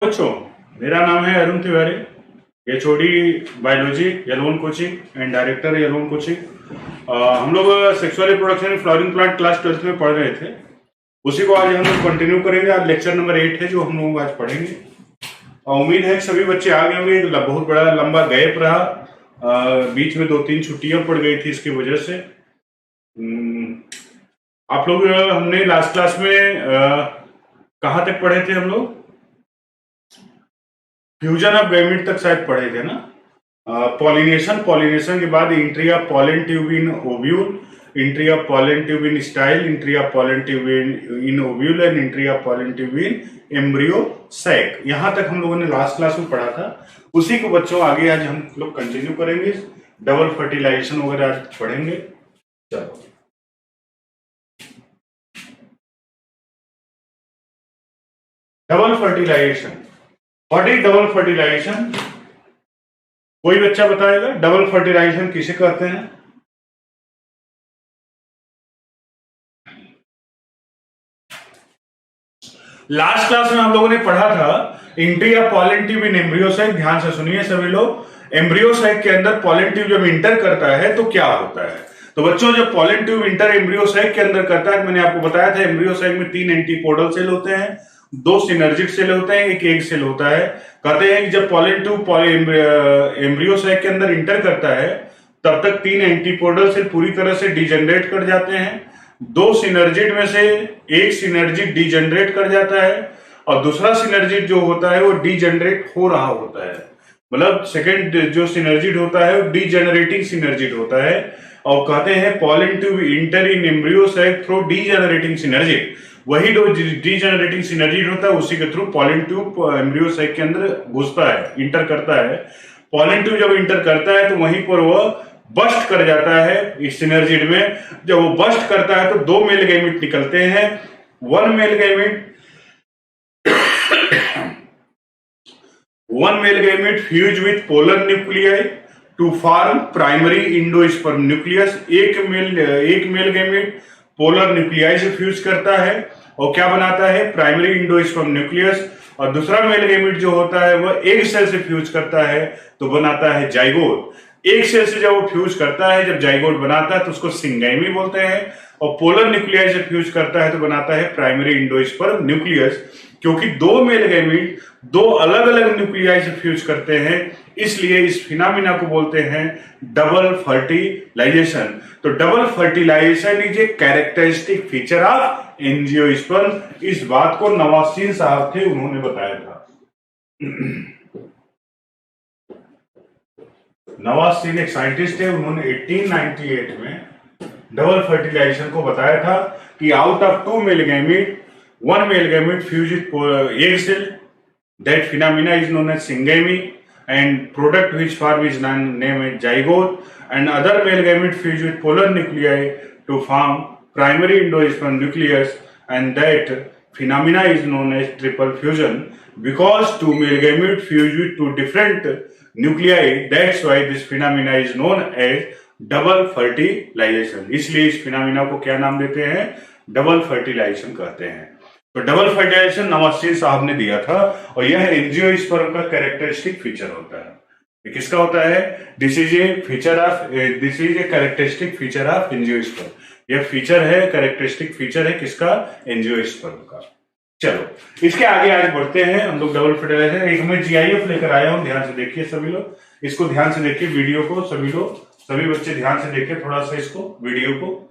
बच्चों, मेरा नाम है Arun Tiwari, H O D biology Yellon coaching and director Yellon coaching. हम लोग sexual reproduction flowering plant class 12th में पढ़ रहे थे। उसी को आज हम लोग कंटिन्यू करेंगे। आज लेक्चर नंबर 8 है जो हम लोग आज पढ़ेंगे। उम्मीद है कि सभी बच्चे आ गए होंगे। बहुत बड़ा लंबा गैप रहा, बीच में 2-3 छुट्टियां पड़ गई थी इसकी वजह से। आप लोग हमने लास्ट क्लास में कहाँ तक पढ़े थे हम लोग? फ्यूजन ऑफ गैमीट तक शायद पढ़े थे ना। पॉलिनेशन के बाद entry of pollen tube in ovule, entry of pollen tube in style, entry of pollen tube in ovule and entry of pollen tube in embryo sac. यहां तक हम लोगों ने लास्ट क्लास में पढ़ा था। उसी को बच्चों आगे आज हम लोग कंटिन्यू करेंगे। डबल फर्टिलाइजेशन वगैरह आज पढ़ेंगे। चलो, double fertilisation. What is double fertilisation? कोई बच्चा बताएगा डबल फर्टिलाइजेशन किसे कहते हैं? लास्ट क्लास में हम लोगों ने पढ़ा था entry of pollen tube in embryosac. ध्यान से सुनिए सभी लोग। एम्ब्रियोसाइट के अंदर पॉलन ट्यूब जब इंटर करता है तो क्या होता है? तो बच्चों, जब पॉलन ट्यूब इंटर एम्ब्रियोसाइट के अंदर करता है, मैंने आपको बताया था एम्ब्रियोसाइट में 3 एंटीपोडल सेल होते हैं, 2 सिनर्जिक सेल होते हैं, एक एग सेल होता है। कहते हैं कि जब पॉलन ट्यूब एम्ब्रियोसाइट के अंदर इंटर करता है तब तक 3 एंटीपोडल सेल पूरी तरह से डिजेनरेट कर जाते हैं। 2 सिनर्जिड में से एक सिनर्जिड डिजेनरेट कर जाता है और दूसरा सिनर्जिड जो होता है वो डिजेनरेट हो रहा होता है। मतलब सेकंड जो सिनर्जिड होता है वो डिजेनरेटिंग सिनर्जिड होता है। और कहते हैं पॉलन ट्यूब इंटर इन एम्ब्रियोसाइट थ्रू डिजेनरेटिंग सिनर्जिड। वही जो डिजेनरेटिंग सिनर्जिड होता है उसी के थ्रू पॉलन ट्यूब एम्ब्रियोसाइट के अंदर घुसता है, इंटर करता है। पॉलन ट्यूब जब इंटर करता है तो वहीं पर वह बस्ट कर जाता है इस सिनर्जिड में। जब वो बस्ट करता है तो 2 मेल गैमीट निकलते हैं। One male gamete fuse with polar nuclei to form primary endosperm nucleus. एक मेल गैमीट पोलर न्यूक्लियाई से फ्यूज करता है और क्या बनाता है? Primary endosperm nucleus. और दूसरा मेल गैमीट जो होता है वह एग सेल से फ्यूज करता है तो बनाता है जाइगोट। एक सेल से जब वो फ्यूज करता है, जब जाइगोट बनाता है तो उसको सिंगैमी बोलते हैं। और पोलर न्यूक्लियाई से फ्यूज करता है तो बनाता है प्राइमरी इंडोस्पर्म न्यूक्लियस। क्योंकि 2 मेल गैमीट 2 अलग अलग न्यूक्लियाई से फ्यूज करते हैं, इसलिए इस फिनोमिना को बोलते हैं डबल फर्टिलाइजेशन। तो double fertilisation is a characteristic feature of angiosperm. इस बात को नवासीन साहब थे, उन्होंने बताया था। नवासीन एक साइंटिस्ट है, उन्होंने 1898 में डबल फर्टिलाइजेशन को बताया था कि out of 2 male gamete 1 male gamete fuse with egg cell, that phenomena is known as syngamy, and product which form is named as zygote, and other male gamete fuse with polar nuclei to form primary endosperm nucleus, and that phenomena is known as triple fusion. Because 2 male gamete fuse with 2 different nuclei, that's why this phenomena is known as double fertilisation. इसलिए इस phenomena को क्या नाम देते हैं? Double fertilisation कहते हैं। तो डबल फर्टिलाइजेशन नवासीन साहब ने दिया था और यह एंजियोस्पर्म का कैरेक्टरिस्टिक फीचर होता है। ये किसका होता है? This is a characteristic feature of angiosperm. यह फीचर है, कैरेक्टरिस्टिक फीचर है किसका? एंजियोस्पर्म का। चलो, इसके आगे आज बढ़ते हैं हम लोग। डबल फर्टिलाइजेशन एक मैं जीआईएफ लेकर आया हूं, ध्यान से देखिए सभी लोग। इसको ध्यान से देखिए, वीडियो को सभी लोग, सभी बच्चे ध्यान से देखिए थोड़ा सा इसको, वीडियो को।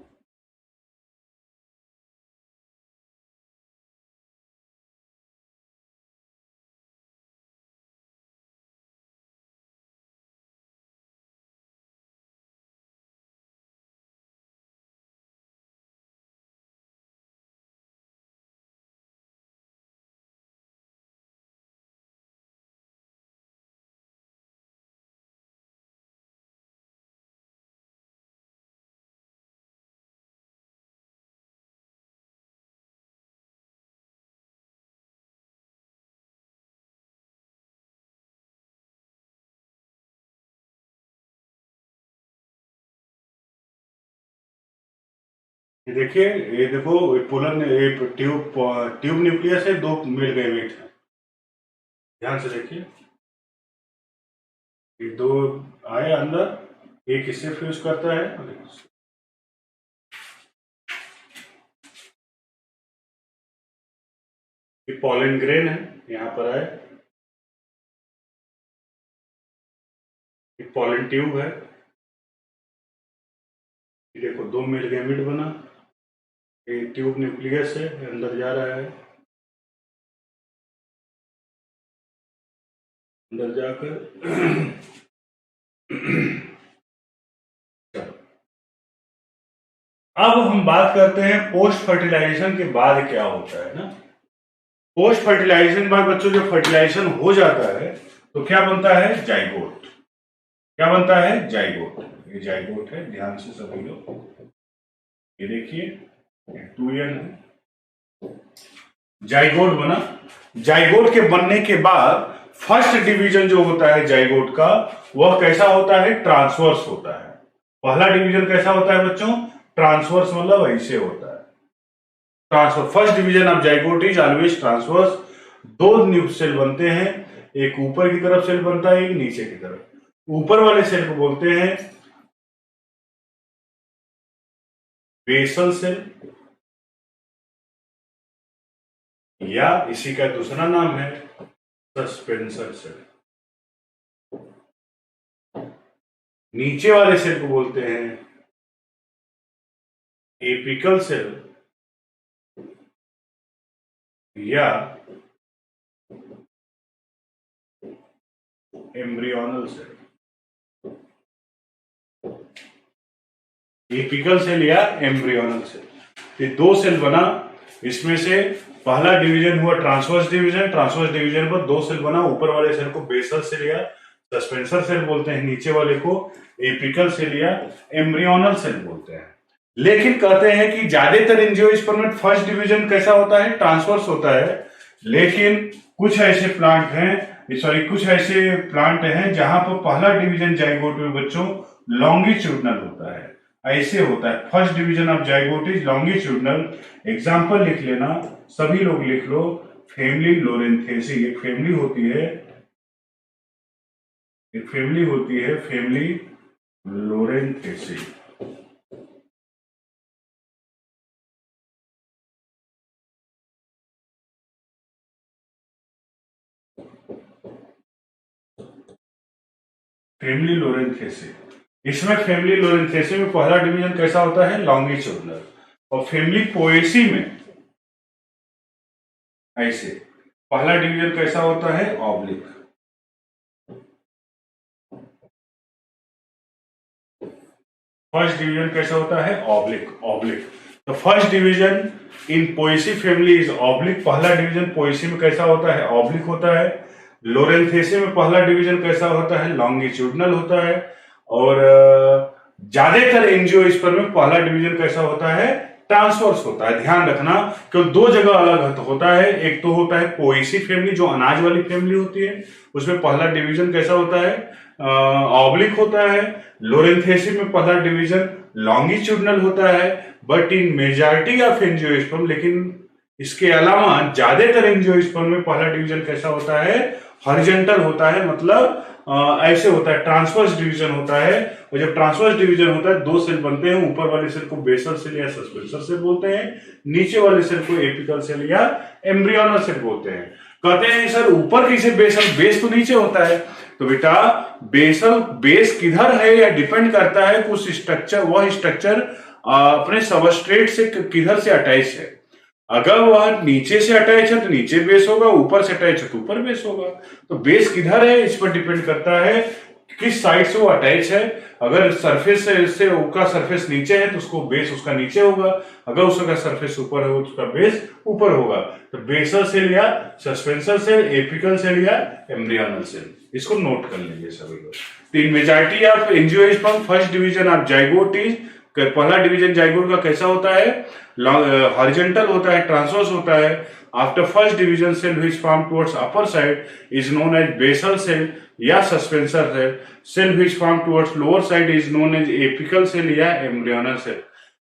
ये देखिए, ये देखो, पोलर ट्यूब न्यूक्लियस है, 2 मेल गैमेट है। ध्यान से देखिए, ये दो आए अंदर, एक इससे फ्यूज करता है और एक इससे। ये पॉलन ग्रेन है, यहां पर आए, ये पॉलन ट्यूब है, ये देखो दो मेल गैमेट बना, ये ट्यूब न्यूक्लियस है, अंदर जा रहा है, अंदर जाकर अब हम बात करते हैं पोस्ट फर्टिलाइजेशन के बाद क्या होता है ना। पोस्ट फर्टिलाइजेशन के बाद बच्चों जब फर्टिलाइजेशन हो जाता है तो क्या बनता है, जाइगोट। क्या बनता है, जाइगोट। ये जाइगोट है, ध्यान से सभी लोग ये देखिए, 2n है, जाइगोट बना। जाइगोट के बनने के बाद फर्स्ट डिवीजन जो होता है जाइगोट का, वह कैसा होता है, ट्रांसवर्स होता है। पहला डिवीजन कैसा होता है बच्चों, ट्रांसवर्स, मतलब ऐसे होता है transfer. First division of zygote is always transverse. दो न्यूक्लियर सेल बनते हैं, एक ऊपर की तरफ सेल बनता है, एक नीचे की तरफ। ऊपर वाले सेल को बोलते हैं बेसल सेल, या इसी का दूसरा नाम है सस्पेंसर सेल। नीचे वाले सेल को बोलते हैं एपिकल सेल या एम्ब्रियोनल सेल। एपिकल सेल या एम्ब्रियोनल सेल, ये दो सेल बना। इसमें से पहला डिवीजन हुआ ट्रांसवर्स डिवीजन। ट्रांसवर्स डिवीजन पर दो सेल बना, ऊपर वाले सेल को बेसल सेल या सस्पेंसर सेल बोलते हैं, नीचे वाले को एपिकल सेल या एम्ब्रियोनल सेल बोलते हैं। लेकिन कहते हैं कि ज्यादातर एंजियोस्पर्म में फर्स्ट डिवीजन कैसा होता है, ट्रांसवर्स होता है। लेकिन कुछ ऐसे प्लांट हैं जहां पर पहला डिवीजन जाइगोट में बच्चों लॉन्गिट्यूडनल होता है, ऐसे होता है। First division of zygote is longitudinal. Example लिख लेना, सभी लोग लिख लो, फैमिली लोरेंथेसी। एक फैमिली होती है फैमिली लोरेंथेसी। फैमिली लोरेंथेसी, इसमें फैमिली लोरेंथेसी में पहला डिवीजन कैसा होता है, लॉन्गिट्यूडनल। और फैमिली पोएसी में ऐसे पहला डिवीजन कैसा होता है, ऑब्लिक। फर्स्ट डिवीजन कैसा होता है, ऑब्लिक। तो first division in Poaceae family is oblique. पहला डिवीजन पोएसी में कैसा होता है, ऑब्लिक होता है। लोरेंथेसी में पहला डिवीजन कैसा होता है, लॉन्गिट्यूडनल होता है। और ज्यादातर एंजियोस्पर्म में पहला डिवीजन कैसा होता है, ट्रांसवर्स होता है। ध्यान रखना क्योंकि दो जगह अलग होता है। एक तो होता है पोएसी फैमिली, जो अनाज वाली फैमिली होती है, उसमें पहला डिवीजन कैसा होता है, ऑब्लिक होता है। लोरेंथेसी में पहला डिवीजन लॉन्गिट्यूडनल होता है। But in majority of angiosperm, लेकिन इसके अलावा ज्यादातर एंजियोस्पर्म में पहला डिवीजन कैसा होता है, हॉरिजॉन्टल होता है, मतलब ऐसे होता है, ट्रांसवर्स डिवीजन होता है। और जब ट्रांसवर्स डिवीजन होता है, दो सेल बनते हैं, ऊपर वाले सेल को बेसल सेल या सस्पेंसर सेल बोलते हैं, नीचे वाले सेल को एपिकल सेल या एम्ब्रियोनल सेल बोलते हैं। कहते हैं सर ऊपर कैसे बेसल, बेस तो नीचे होता है। तो बेटा बेस किधर है या डिपेंड करता है कुछ स्ट्रक्चर, वह स्ट्रक्चर अपने सबस्ट्रेट से किधर से अटैच है। अगर वह नीचे से अटैच है तो नीचे बेस होगा, ऊपर से अटैच है तो ऊपर बेस होगा। तो बेस किधर है इस पर डिपेंड करता है किस साइड से वो अटैच है। अगर सरफेस से उसका सरफेस नीचे है तो उसको बेस उसका नीचे होगा, अगर उसका सरफेस ऊपर है तो उसका बेस ऊपर होगा। तो बेसल सेल या सस्पेंसर सेल, एपिकल सेल या एम्ब्रियोनल सेल, इसको नोट कर लीजिए सभी लोग। तो इन majority of angiosperm first division of zygote is, पहला डिवीजन जाइगोट का कैसा होता है, हॉरिजॉन्टल होता है, ट्रांसवर्स होता है। After first division cell which form towards upper side is known as basal cell या suspensor cell. Cell which form towards lower side is known as apical cell या embryonal cell.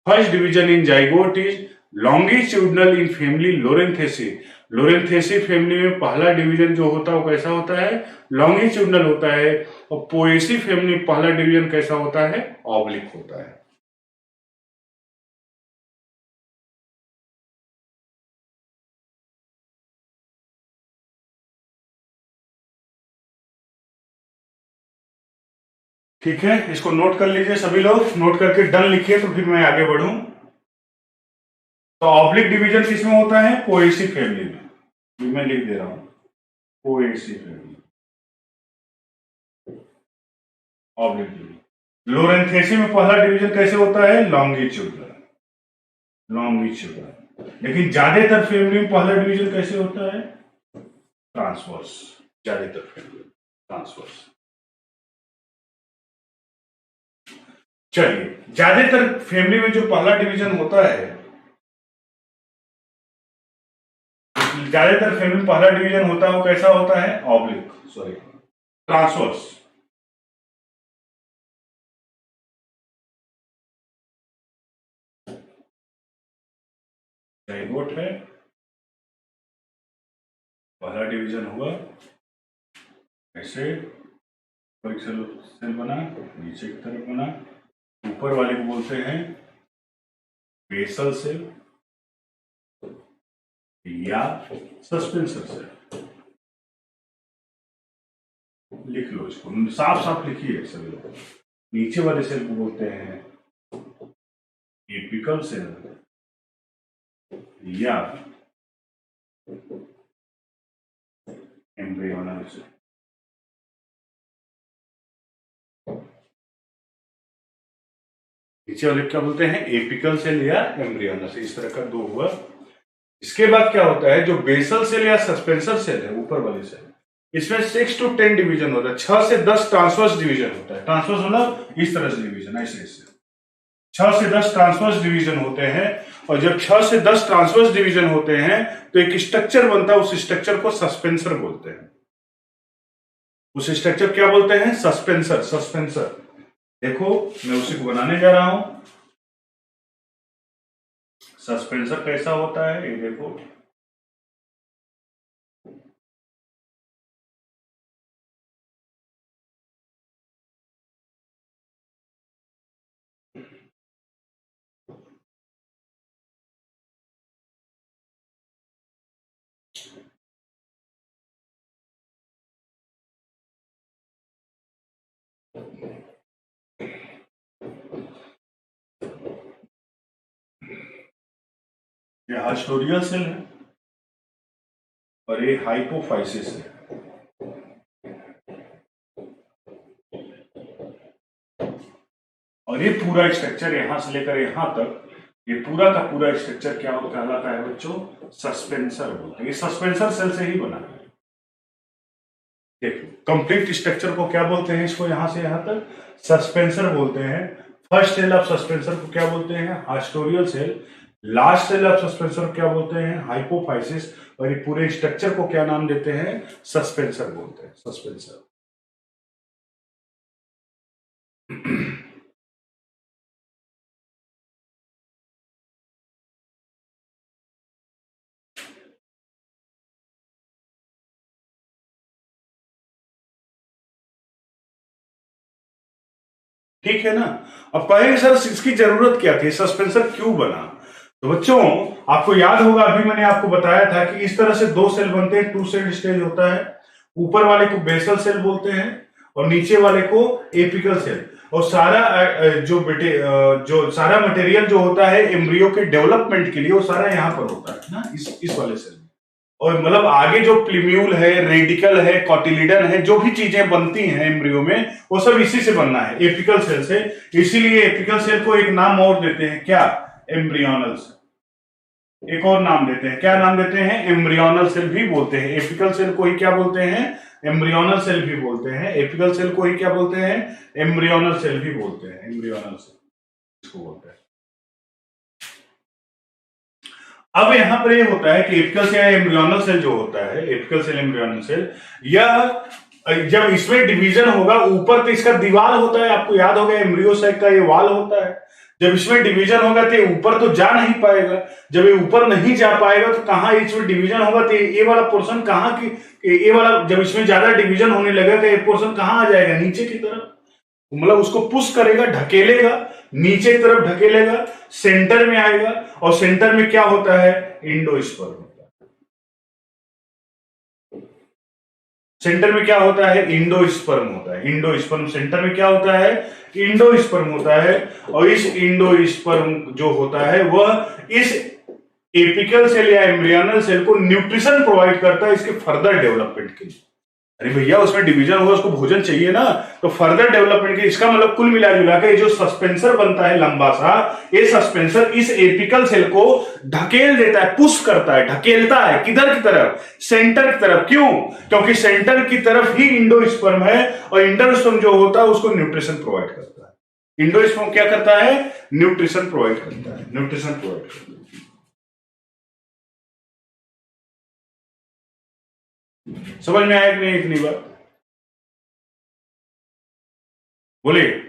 First division in zygote is longitudinal in family Lorenthesi, Loranthaceae family में पहला division जो होता है वो कैसा होता है, लॉन्गिट्यूडनल होता है, और पोएसी फैमिली में पहला डिवीजन कैसा होता है, ऑब्लिक होता है। ठीक है, इसको नोट कर लीजिए सभी लोग, नोट करके डन लिखिए तो फिर मैं आगे बढ़ूं। तो ऑब्लिक डिवीजन किसमें होता है, पोएसी फैमिली में, ये मैं लिख दे रहा हूं, पोएसी फैमिली, ऑब्लिक डिवीजन। लोरेंथेसी में पहला डिवीजन कैसे होता है, लॉन्गिट्यूडनल, लॉन्गिट्यूडनल। लेकिन ज्यादातर फैमिली में पहला डिवीजन कैसे होता है, ट्रांसवर्स, ज्यादातर फैमिली ट्रांसवर्स। चलिए, ज्यादातर फैमिली में जो पहला डिवीजन होता है, ज्यादातर फैमिली में पहला डिवीजन होता है वो कैसा होता है, ऑब्लिक, सॉरी ट्रांसवर्स। जाइगोट है, पहला डिवीजन हुआ ऐसे, एक सेल बना, नीचे की तरफ बना, ऊपर वाले को बोलते हैं बेसल सेल या सस्पेंसर सेल। लिख लो इसको, साफ साफ लिखिए सभी लोग। नीचे वाले सेल को बोलते हैं एपिकल सेल या एम्ब्रियोनल सेल। नीचे वाले क्या बोलते हैं, एपिकल सेल या एम्ब्रियोनल सेल। इस तरह का दो हुआ। इसके बाद क्या होता है, जो बेसल सेल या सस्पेंसर सेल है, ऊपर वाली सेल, इसमें 6 to 10 डिवीजन होता है, 6 से 10 ट्रांसवर्स डिवीजन होता है। ट्रांसवर्स मतलब इस तरह से डिवीजन, ऐसे ऐसे 6 से 10 ट्रांसवर्स डिवीजन होते हैं। और जब 6 से 10 ट्रांसवर्स डिवीजन होते हैं तो एक स्ट्रक्चर बनता है, उस स्ट्रक्चर को सस्पेंसर बोलते हैं। उस स्ट्रक्चर क्या बोलते हैं, सस्पेंसर, सस्पेंसर। देखो मैं उसी को बनाने जा रहा हूं। सस्पेंसर कैसा होता है, ये देखो, ये हास्टोरियल सेल है और ये हाइपोफाइसिस है। और ये पूरा स्ट्रक्चर यहां से लेकर यहां तक, ये पूरा का पूरा स्ट्रक्चर क्या कहलाता है बच्चों, सस्पेंसर बोलते हैं। ये सस्पेंसर सेल से ही बना है। देखो कंप्लीट स्ट्रक्चर को क्या बोलते हैं, इसको यहां से यहां तक सस्पेंसर बोलते हैं। फर्स्ट सेल ऑफ सस्पेंसर को क्या बोलते हैं, haustorial cell. Last cell of suspensor क्या बोलते हैं, हाइपोफाइसिस। और ये पूरे स्ट्रक्चर को क्या नाम देते हैं, सस्पेंसर बोलते हैं, सस्पेंसर। ठीक है ना। अब कहेंगे सर इसकी जरूरत क्या थी, सस्पेंसर क्यों बना। तो बच्चों आपको याद होगा, अभी मैंने आपको बताया था कि इस तरह से दो सेल बनते हैं, 2 सेल स्टेज होता है। ऊपर वाले को बेसल सेल बोलते हैं और नीचे वाले को एपिकल सेल। और सारा जो सारा मटेरियल जो होता है एम्ब्रियो के डेवलपमेंट के लिए, वो सारा यहाँ पर होता है ना, इस वाले सेल में। और मतलब आगे जो प्लीम्यूल है, रेडिकल है, कॉटिलिडन है, जो भी चीजें बनती हैं एम्ब्रियो में, वो सब इसी से बनना है, एपिकल सेल से। इसीलिए एपिकल सेल को एक नाम और देते हैं, क्या, एम्ब्रियोनल सेल। एक और नाम देते हैं, क्या नाम देते हैं, एम्ब्रियोनल सेल भी बोलते हैं। एपिकल सेल को ही क्या बोलते हैं, एम्ब्रियोनल सेल भी बोलते हैं। एपिकल सेल को ही क्या बोलते हैं, एम्ब्रियोनल सेल भी बोलते हैं, एम्ब्रियोनल सेल इसको बोलते हैं। अब यहां पर ये होता है कि एपिकल सेल या एम्ब्रियोनल सेल जो होता है, एपिकल सेल एम्ब्रियोनल सेल, यह जब इसमें डिवीजन होगा, ऊपर तो इसका दीवार होता है, आपको याद होगा एम्ब्रियो साइट का ये वाल होता है। जब इसमें डिवीजन होगा तो ये ऊपर तो जा नहीं पाएगा, जब ये ऊपर नहीं जा पाएगा तो कहां इसमें डिवीजन होगा, तो ये वाला पोर्शन कहां की, ये वाला जब इसमें ज्यादा डिवीजन होने लगेगा तो ये पोर्शन कहां आ जाएगा, नीचे की तरफ, मतलब उसको पुश करेगा, ढकेलेगा, नीचे की तरफ ढकेलेगा, सेंटर में आएगा, और सेंटर में क्या होता है, इंडोस्पर्म होता है। सेंटर में क्या होता है, इंडोस्पर्म होता है। इंडोस्पर्म सेंटर में क्या होता है, इंडोस्पर्म होता है। और इस इंडोस्पर्म जो होता है वह इस एपिकल सेल या एम्ब्रियोनल सेल को न्यूट्रिशन प्रोवाइड करता है इसके फर्दर डेवलपमेंट के लिए। अरे भैया उसमें डिवीजन होगा, उसको भोजन चाहिए ना, तो फर्दर डेवलपमेंट के, इसका मतलब कुल मिला जुला के जो सस्पेंसर बनता है लंबा सा, ये सस्पेंसर इस एपिकल सेल को ढकेल देता है, पुश करता है, ढकेलता है किधर की तरफ, सेंटर की तरफ। क्यों? क्योंकि सेंटर की तरफ ही इंडोस्पर्म है, और इंडोस्पर्म जो होता है उसको न्यूट्रिशन प्रोवाइड करता है। इंडोस्पर्म क्या करता है, न्यूट्रिशन प्रोवाइड करता है, न्यूट्रिशन प्रोवाइड करता है। समझ में आया कि नहीं इतनी बात? बोलिए।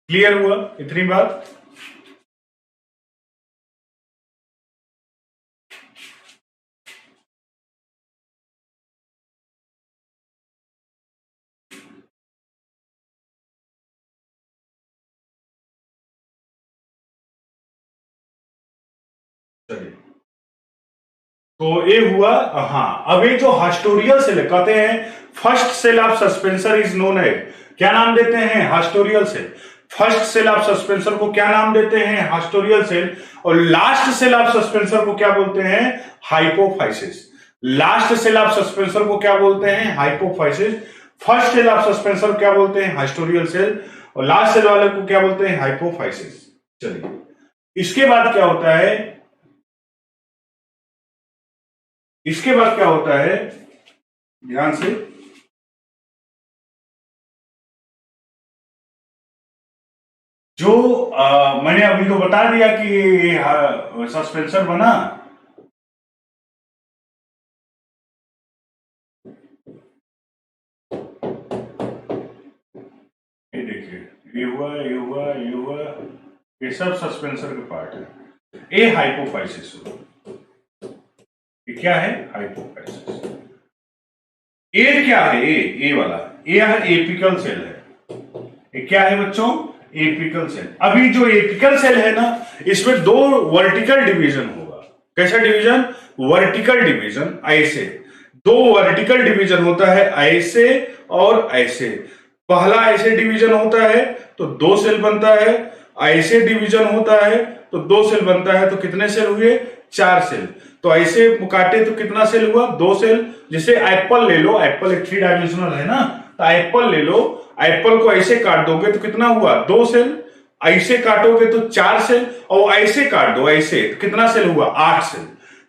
क्लियर हुआ इतनी बात? चलिए, तो ये हुआ। हाँ, अब ये जो हास्टोरियल सेल कहते हैं, first cell of suspensor is known है, क्या नाम देते हैं, haustorial cell. First cell of suspensor को क्या नाम देते हैं, हास्टोरियल सेल। और लास्ट सेल ऑफ सस्पेंसर को क्या बोलते हैं, hypophysis. Last cell of suspensor को क्या बोलते हैं, hypophysis. First cell of suspensor क्या बोलते हैं, हास्टोरियल सेल, और लास्ट सेल वाले को क्या बोलते हैं, हाइपोफाइसिस। चलिए, इसके बाद क्या होता है, इसके बाद क्या होता है, ध्यान से, जो मैंने अभी तो बता दिया कि सस्पेंसर बना, ये देखिए, ये हुआ, ये हुआ, ये हुआ, ये सब सस्पेंसर के पार्ट है। ये हाइपोफाइसिस हुआ, ये क्या है, हाइपोफाइसिस। ए क्या है, ए वाला, ए है एपिकल सेल है। ये क्या है बच्चों, एपिकल सेल। अभी जो एपिकल सेल है ना, इसमें दो वर्टिकल डिवीजन होगा। कैसा डिवीजन, वर्टिकल डिवीजन, ऐसे दो वर्टिकल डिवीजन होता है, ऐसे और ऐसे। पहला ऐसे डिवीजन होता है तो दो सेल बनता है, ऐसे डिवीजन होता है तो दो सेल बनता है, तो कितने सेल हुए, चार सेल। तो ऐसे काटे तो कितना सेल हुआ, दो सेल। जैसे एप्पल ले लो, एप्पल एक 3 डायमेंशनल है ना, तो एप्पल ले लो, एप्पल को ऐसे काट दोगे तो कितना हुआ, दो सेल। ऐसे काटोगे तो चार सेल, और ऐसे काट दो ऐसे तो कितना सेल हुआ, 8 सेल।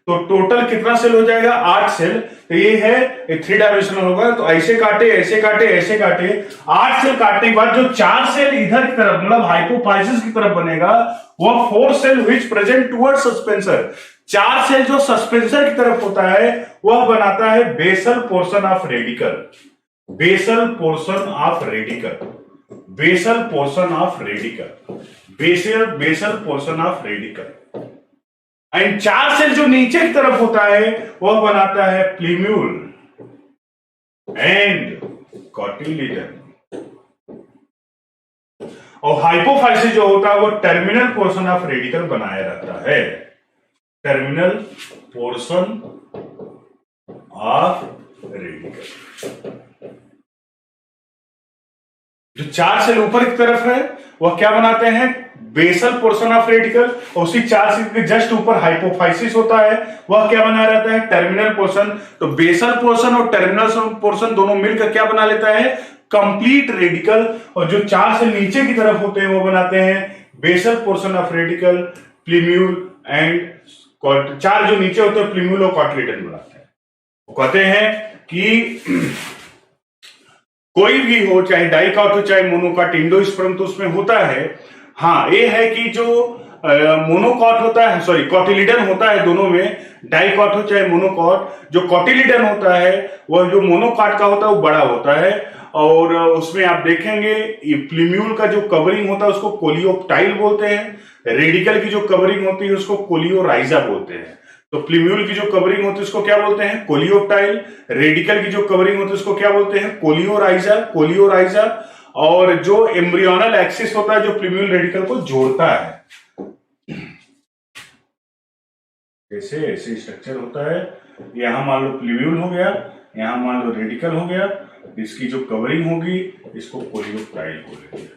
तो टोटल कितना सेल हो जाएगा, 8 सेल। तो ये है 3 डायमेंशनल होगा, तो ऐसे काटे, ऐसे काटे, ऐसे काटे, 8 सेल काटने के बाद जो 4 सेल इधर की तरफ, मतलब हाइपोफाइसिस की तरफ बनेगा, वह 4 cell which present toward suspensor. 4 cell जो सस्पेंसर की तरफ होता है वह बनाता है basal portion of radicle. Basal portion of radicle, basal portion of radicle, basal portion of radicle. And 4 cell जो नीचे की तरफ होता है वह बनाता है प्लीम्यूल एंड कॉटिलिडन। और हाइपोफाइसिस जो होता है वो टर्मिनल पोर्शन ऑफ रेडिकल बनाया रहता है, टर्मिनल पोर्शन ऑफ रेडिकल। जो 4 सेल ऊपर की तरफ है वह क्या बनाते हैं, बेसल पोर्शन ऑफ रेडिकल, और उसी 4 सेल के जस्ट ऊपर हाइपोफाइसिस होता है, वह क्या बना रहता है, टर्मिनल पोर्शन। तो बेसल पोर्शन और टर्मिनल पोर्शन दोनों मिलकर क्या बना लेता है, कंप्लीट रेडिकल। और जो 4 सेल नीचे की तरफ होते हैं वो बनाते हैं basal portion of radicle, plumule and 4 जो नीचे होते हैं प्लीम्यूल और कॉटिलिडन बनाते हैं। कहते हैं कि कोई भी हो, चाहे डाइकॉट हो चाहे मोनोकॉट, इंडोस्पर्म तो उसमें होता है। हाँ, ये है कि जो मोनोकॉट होता है, सॉरी कॉटिलिडन होता है दोनों में, डाइकॉट हो चाहे मोनोकॉट, जो कॉटिलिडन होता है वह जो मोनोकॉट का होता है वो बड़ा होता है। और उसमें आप देखेंगे प्लीम्यूल का जो कवरिंग होता है उसको कोलियोप्टाइल बोलते हैं, रेडिकल की जो कवरिंग होती है उसको कोलियोराइजा बोलते हैं। तो प्लीम्यूल की जो कवरिंग होती है उसको क्या बोलते हैं, कोलियोप्टाइल। रेडिकल की जो कवरिंग होती है उसको क्या बोलते हैं, कोलियोराइजा। और जो एम्ब्रियोनल एक्सिस होता है जो प्लीम्यूल रेडिकल को जोड़ता है, जैसे ऐसे स्ट्रक्चर होता है। यहां मान लो प्लीम्यूल हो गया, यहां मान लो रेडिकल हो गया, इसकी जो कवरिंग होगी इसको कोलियोप्टाइल बोलेंगे,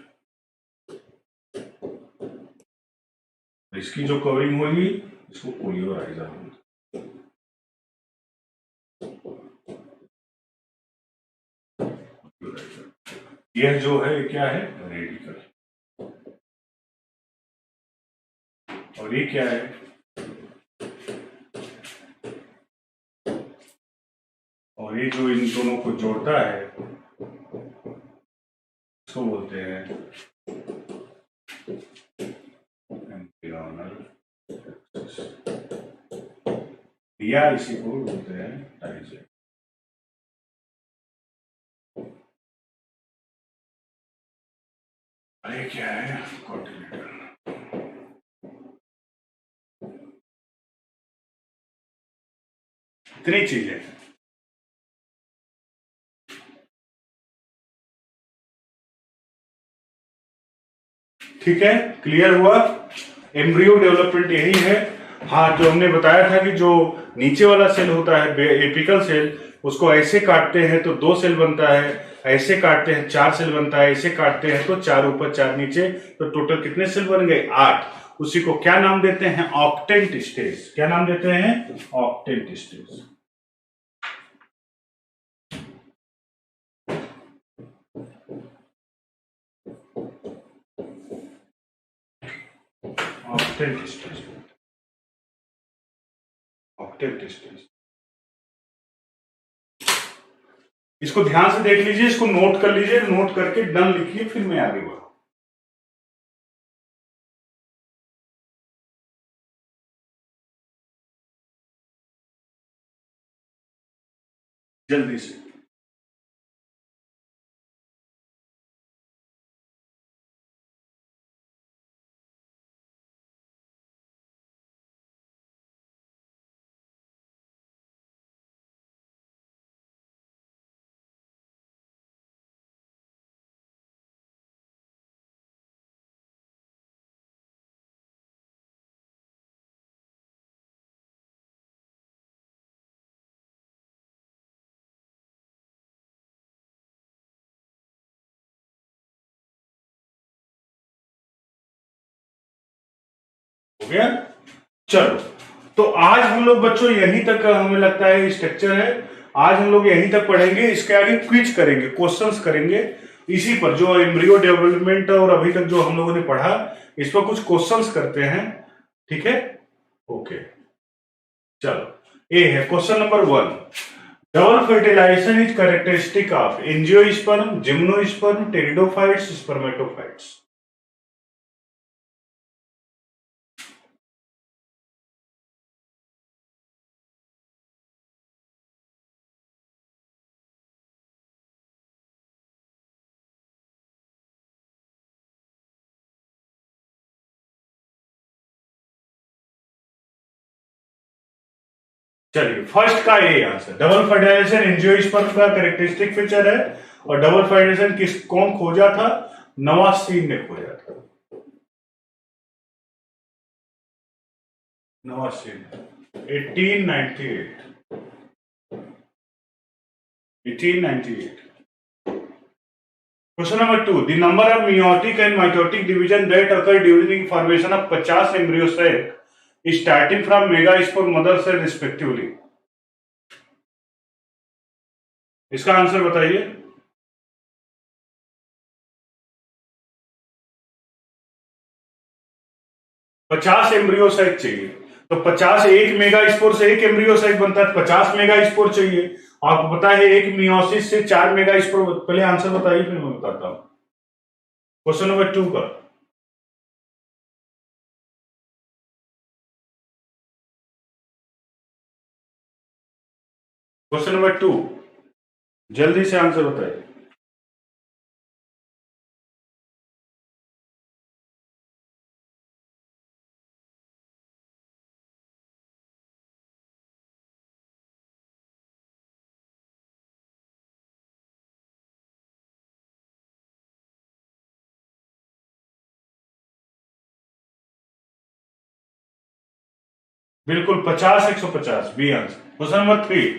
इसकी जो कवरिंग होगी इसको कोलियोराइजा बोलेंगे। यह जो है क्या है, रेडिकल। और ये क्या है, और ये जो इन दोनों को जोड़ता है इसको बोलते हैं एम्ब्रियोनल, या इसी को बोलते हैं डाइजेस्ट। ये क्या है, कॉटिलिडन। इतनी चीजें हैं। ठीक है, क्लियर हुआ। एम्ब्रियो डेवलपमेंट यही है। हाँ, जो हमने बताया था कि जो नीचे वाला सेल होता है एपिकल सेल, उसको ऐसे काटते हैं तो 2 सेल बनता है, ऐसे काटते हैं 4 सेल बनता है, ऐसे काटते हैं तो 4 ऊपर 4 नीचे, तो टोटल कितने सेल बन गए, 8। उसी को क्या नाम देते हैं, ऑक्टेंट स्टेज। क्या नाम देते हैं, octant stage. Octant stage, octant stage. इसको ध्यान से देख लीजिए, इसको नोट कर लीजिए, नोट करके डन लिखिए, फिर मैं आगे बढ़ूँ जल्दी से। हो गया, चलो। तो आज हम लोग बच्चों यहीं तक हमें लगता है स्ट्रक्चर है, आज हम लोग यहीं तक पढ़ेंगे। इसके आगे क्विज करेंगे, क्वेश्चंस करेंगे इसी पर, जो एम्ब्रियो डेवलपमेंट और अभी तक जो हम लोगों ने पढ़ा इस पर कुछ क्वेश्चंस करते हैं। ठीक है, ओके, चलो। ए है question number 1, double fertilisation is characteristic of angiosperm, gymnosperm, pteridophytes, spermatophytes. चलिए, फर्स्ट का ये आंसर, डबल फर्टिलाइजेशन एंजियोस्पर्म का कैरेक्टरिस्टिक फीचर है। और डबल फर्टिलाइजेशन कौन खोजा था, नवासीन ने खोजा था, नवासीन, 1898, 1898। Question number 2. The number of meiotic and mitotic division that occur during the formation of 50 embryo sac is starting from megaspore mother cell respectively. इसका आंसर बताइए। पचास एम्ब्रियो साइक चाहिए, तो 50 एक मेगा स्पोर से एक एम्ब्रियो साइक बनता है, 50 मेगा स्पोर चाहिए। आपको पता है एक मियोसिस से 4 मेगा स्पोर। पहले आंसर बताइए फिर मैं बताता हूं। क्वेश्चन नंबर 2 का क्वेश्चन नंबर 2 जल्दी से आंसर बताइए। बिल्कुल 50 150 B answer. Question number 3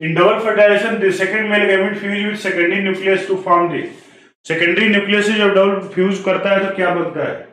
in double fertilisation the second male gamete fuse with secondary nucleus to form the secondary nucleus से जब डबल फ्यूज करता है तो क्या बनता है?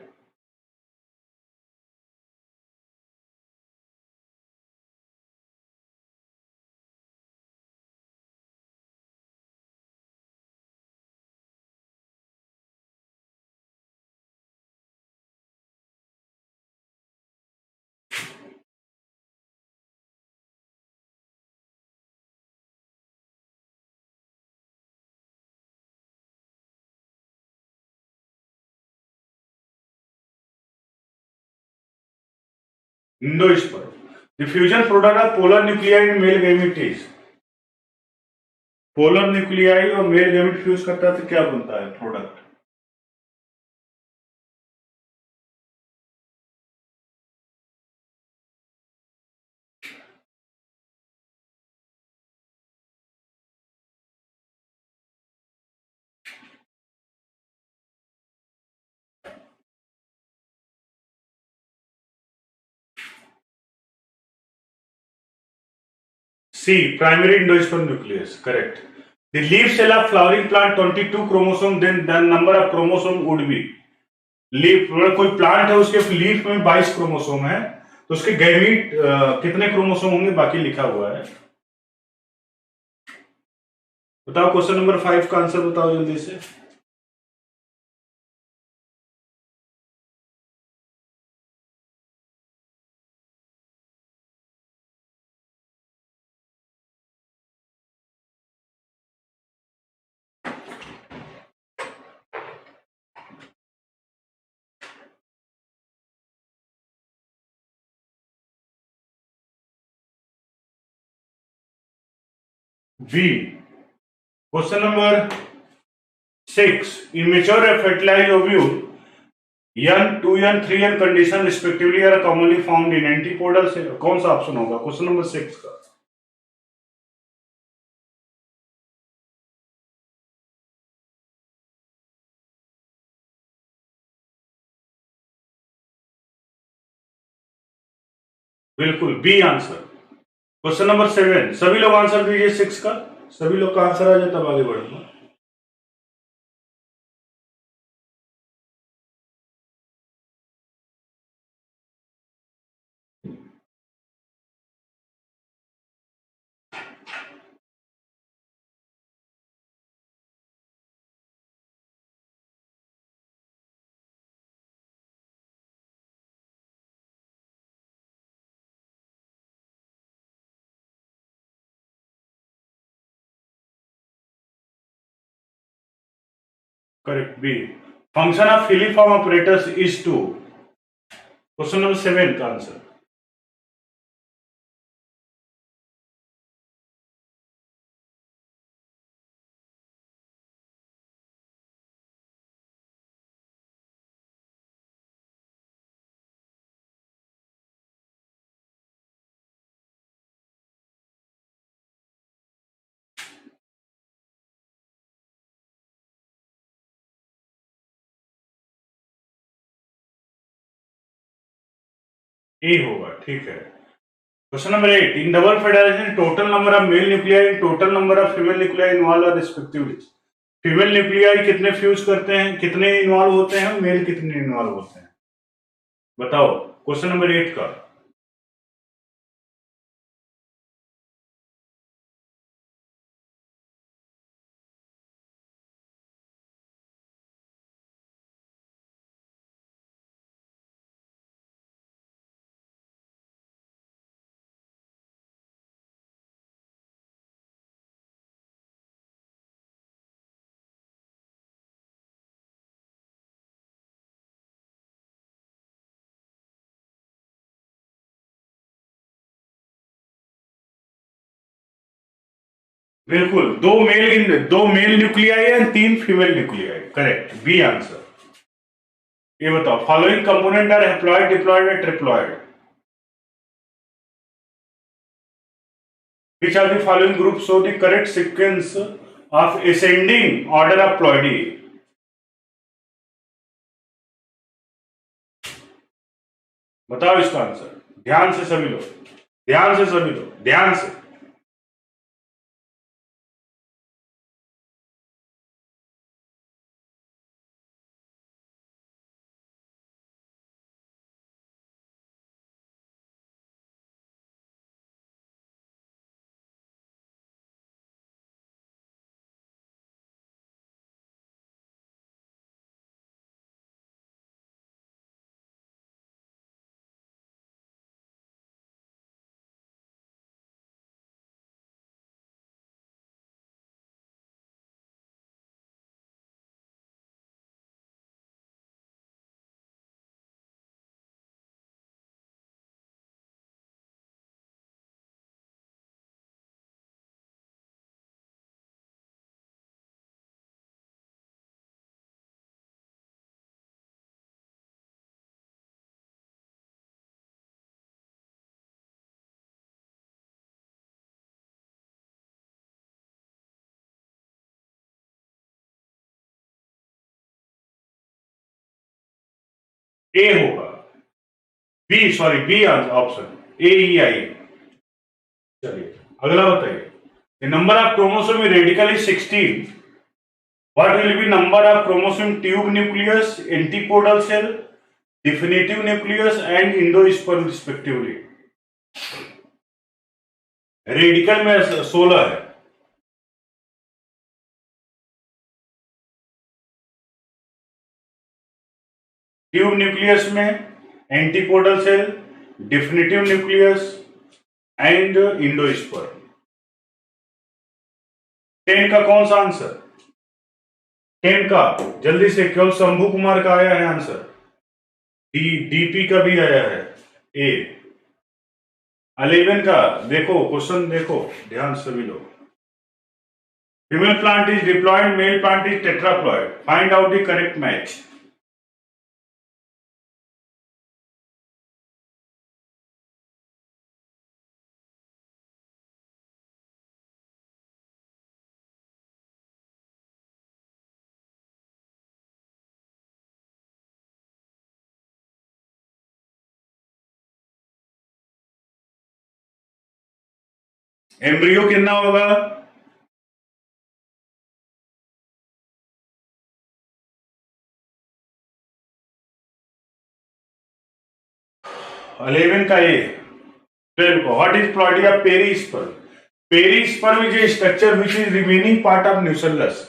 Endosperm. The fusion product of polar nuclei in male gamete is polar nuclei और mail gamete fuse करता है तो क्या बनता है product? C. Primary endosperm nucleus. Correct. The leaf cell of flowering plant 22 chromosome, then the number of chromosome would be. Leaf कोई plant है उसके लीफ में 22 क्रोमोसोम है तो उसके गैमीट कितने क्रोमोसोम होंगे बाकी लिखा हुआ है। बताओ क्वेश्चन नंबर 5 का आंसर बताओ जल्दी से। B question number 6 immature fertilized ovule N 2N 3N condition respectively are commonly found in antipodal cell। कौन सा ऑप्शन होगा क्वेश्चन नंबर 6 का? बिल्कुल बी आंसर। क्वेश्चन नंबर 7 सभी लोग आंसर दीजिए 6 का। सभी लोग का आंसर आ जाए तब आगे बढ़ूंगा। Correct B function of filiform operators is two. Question number 7 का आंसर। ए होगा ठीक है। Question number 8 in double fertilization total number of male nuclei total number of female nuclei involve are respectively. Female nuclei कितने fuse करते हैं, कितने involve होते हैं, मेल कितने इन्वॉल्व होते हैं, बताओ। क्वेश्चन नंबर 8 का। बिल्कुल, दो male nuclei and 3 female nuclei, correct, B answer. ये बताओ, following component are haploid, diploid and triploid. Which are the following groups show the correct sequence of ascending order of ploidy? बताओ इसका answer, ध्यान से सभी लोग, ध्यान से सभी लोग, ध्यान से। ए होगा, बी, सॉरी, बी ऑप्शन, ए ई आई। चलिए अगला बताइए, number of chromosome in radical is 16. What will be number of chromosome tube nucleus, antipodal cell, definitive nucleus and endosperm respectively? Radicle में 16 है। ट्यूब न्यूक्लियस में antipodal cell, definitive nucleus and endosperm. 10 का कौन सा answer? 10 का जल्दी से, केवल शंभू कुमार का आया है आंसर, डीपी का भी आया है ए। 11 का देखो, क्वेश्चन देखो ध्यान से सभी लोग। Female plant is diploid, male plant is tetraploid, find out the correct match. Embryo कितना होगा? अलेवन का ए। 12 को what is ploidy of perisperm? Perisperm is a structure which is remaining part of nucellus.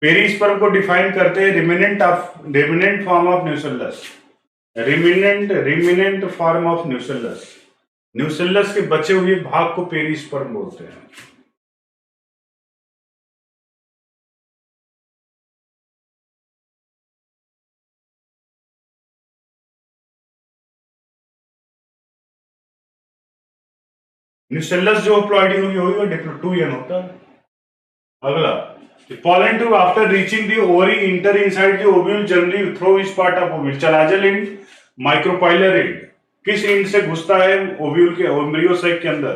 Perisperm को define करते हैं remnant form of nucellus, remnant form of nucellus. Nucellus के बचे हुए भाग को पेरिस्पर्म बोलते हैं। न्यूसेलस जो प्लॉइडी हुई होगी डिप्लोटूयन होता है। अगला, pollen tube after reaching the ovary enter inside the ovule generally through which part of ovule? Chalazal end, micropylar and, किस एंड से घुसता है ओव्यूल के एम्ब्रियो साइट के अंदर?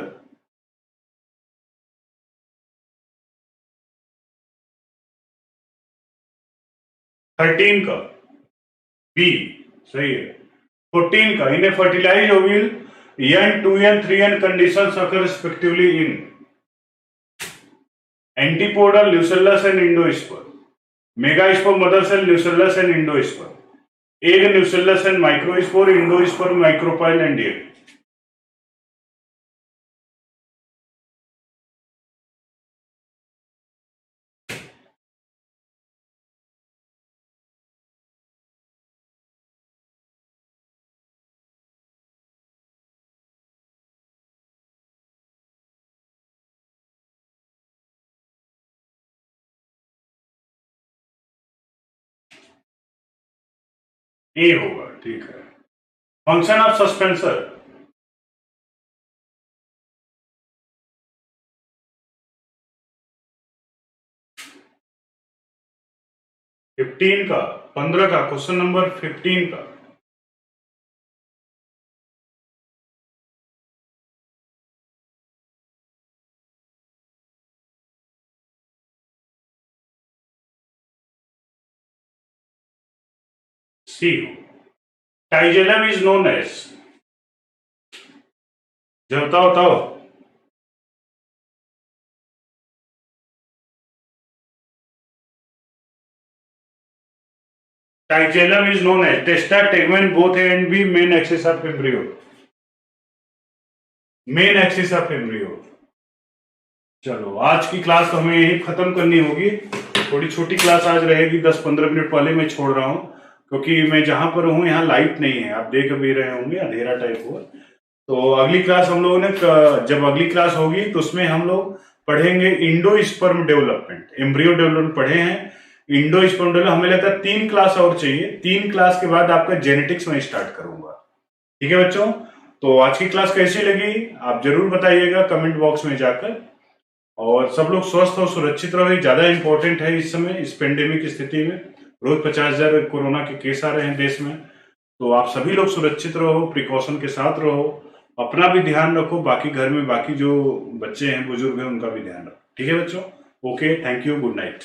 थर्टीन का बी सही है। 14 का in a fertilize ovule N, 2N, 3N conditions occur respectively in antipodal, nucellus and endosperm. Mega sperm, mother cell, nucellus and endosperm, egg, nucellus and microspore, endosperm, micropyle and egg. A होगा, ठीक है। Function of suspensor, fifteen का, 15 का, question number 15 का। C, tigellum is known as, जब बताओ बताओ। Tigellum is known as testa, tegmen, both A and B, main axis of embryo, main axis of embryo. चलो आज की क्लास तो हमें यही खत्म करनी होगी। थोड़ी छोटी क्लास आज रहेगी, 10-15 मिनट पहले मैं छोड़ रहा हूँ, क्योंकि मैं जहां पर हूँ यहाँ लाइट नहीं है, आप देख भी रहे होंगे अंधेरा टाइप हुआ। तो अगली क्लास हम लोगों ने, जब अगली क्लास होगी तो उसमें हम लोग पढ़ेंगे Indo sperm development, embryo development पढ़े हैं, इंडो स्पर्म डेवलपमेंट। हमें लगता है 3 क्लास और चाहिए, 3 क्लास के बाद आपका जेनेटिक्स में स्टार्ट करूंगा। ठीक है बच्चों, तो आज की क्लास कैसी लगी आप जरूर बताइएगा कमेंट बॉक्स में जाकर। और सब लोग स्वस्थ और सुरक्षित रहो, ज्यादा इंपॉर्टेंट है इस समय, इस पेंडेमिक स्थिति में। रोज 50,000 कोरोना के केस आ रहे हैं देश में, तो आप सभी लोग सुरक्षित रहो, प्रिकॉशन के साथ रहो, अपना भी ध्यान रखो, बाकी घर में बाकी जो बच्चे हैं, बुजुर्ग हैं, उनका भी ध्यान रखो। ठीक है बच्चों, okay, thank you, good night.